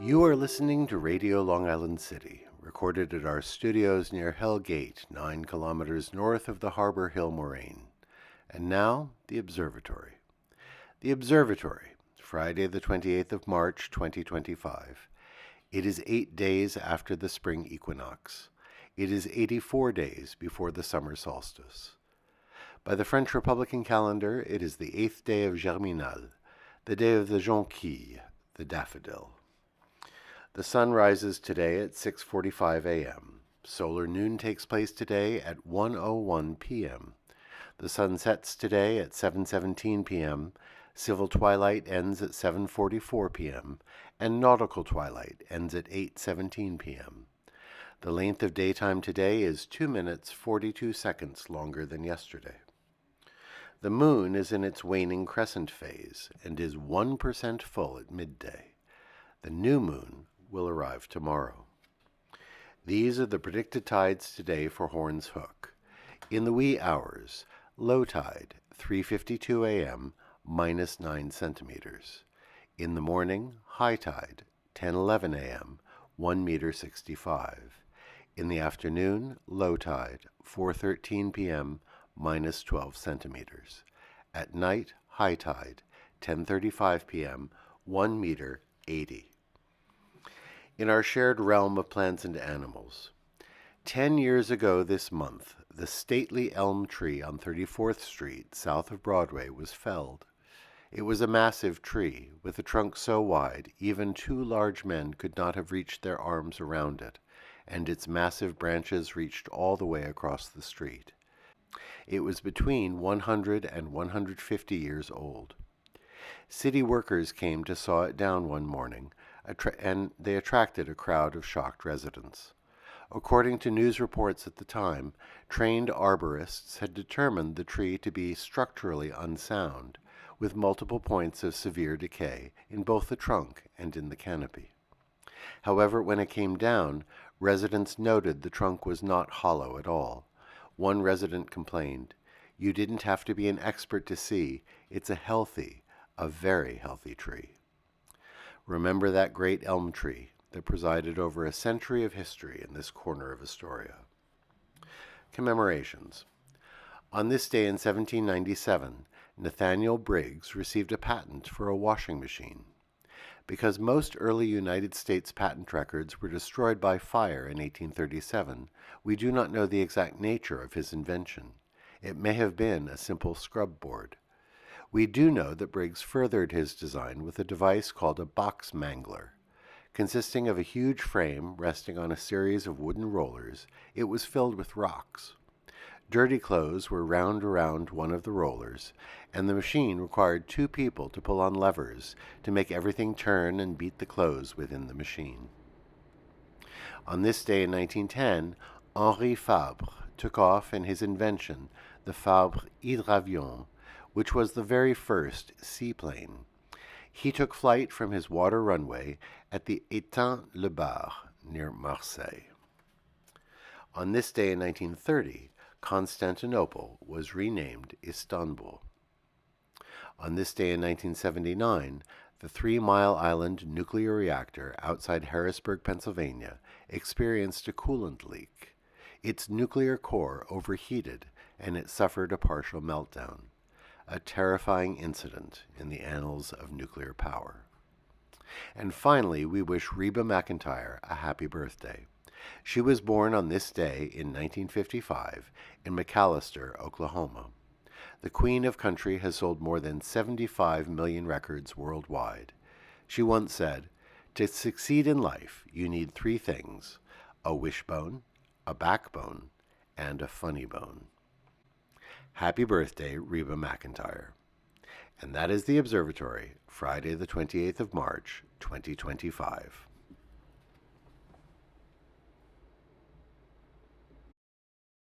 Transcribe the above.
You are listening to Radio Long Island City, recorded at our studios near Hell Gate, 9 kilometers north of the Harbor Hill Moraine. And now, the Observatory. The Observatory, Friday the 28th of March, 2025. It is 8 days after the spring equinox. It is 84 days before the summer solstice. By the French Republican calendar, it is the 8th day of Germinal, the day of the jonquille, the daffodil. The sun rises today at 6:45 a.m. Solar noon takes place today at 1:01 p.m. The sun sets today at 7:17 p.m. Civil twilight ends at 7:44 p.m. and nautical twilight ends at 8:17 p.m. The length of daytime today is 2 minutes 42 seconds longer than yesterday. The moon is in its waning crescent phase and is 1% full at midday. The new moon will arrive tomorrow. These are the predicted tides today for Horns Hook. In the wee hours, low tide, 3:52 a.m., minus 9 centimeters. In the morning, high tide, 10:11 a.m., 1 meter 65. In the afternoon, low tide, 4:13 p.m., minus 12 centimeters. At night, high tide, 10:35 p.m., 1 meter 80. In our shared realm of plants and animals, 10 years ago this month, the stately elm tree on 34th Street, south of Broadway, was felled. It was a massive tree, with a trunk so wide even 2 large men could not have reached their arms around it, and its massive branches reached all the way across the street. It was between 100 and 150 years old. City workers came to saw it down one morning, and they attracted a crowd of shocked residents. According to news reports at the time, trained arborists had determined the tree to be structurally unsound, with multiple points of severe decay in both the trunk and in the canopy. However, when it came down, residents noted the trunk was not hollow at all. One resident complained, "You didn't have to be an expert to see, it's a very healthy tree." Remember that great elm tree that presided over a century of history in this corner of Astoria. Commemorations. On this day in 1797, Nathaniel Briggs received a patent for a washing machine. Because most early United States patent records were destroyed by fire in 1837, we do not know the exact nature of his invention. It may have been a simple scrub board. We do know that Briggs furthered his design with a device called a box mangler. Consisting of a huge frame resting on a series of wooden rollers, it was filled with rocks. Dirty clothes were wound around one of the rollers, and the machine required 2 people to pull on levers to make everything turn and beat the clothes within the machine. On this day in 1910, Henri Fabre took off in his invention, the Fabre hydravion, which was the very first seaplane. He took flight from his water runway at the Étang-le-Bar near Marseille. On this day in 1930, Constantinople was renamed Istanbul. On this day in 1979, the 3 Mile Island nuclear reactor outside Harrisburg, Pennsylvania, experienced a coolant leak. Its nuclear core overheated, and it suffered a partial meltdown. A terrifying incident in the annals of nuclear power. And finally, we wish Reba McEntire a happy birthday. She was born on this day in 1955 in McAlester, Oklahoma. The Queen of Country has sold more than 75 million records worldwide. She once said, "To succeed in life, you need 3 things: a wishbone, a backbone, and a funny bone." Happy birthday, Reba McEntire. And that is the Observatory, Friday the 28th of March, 2025.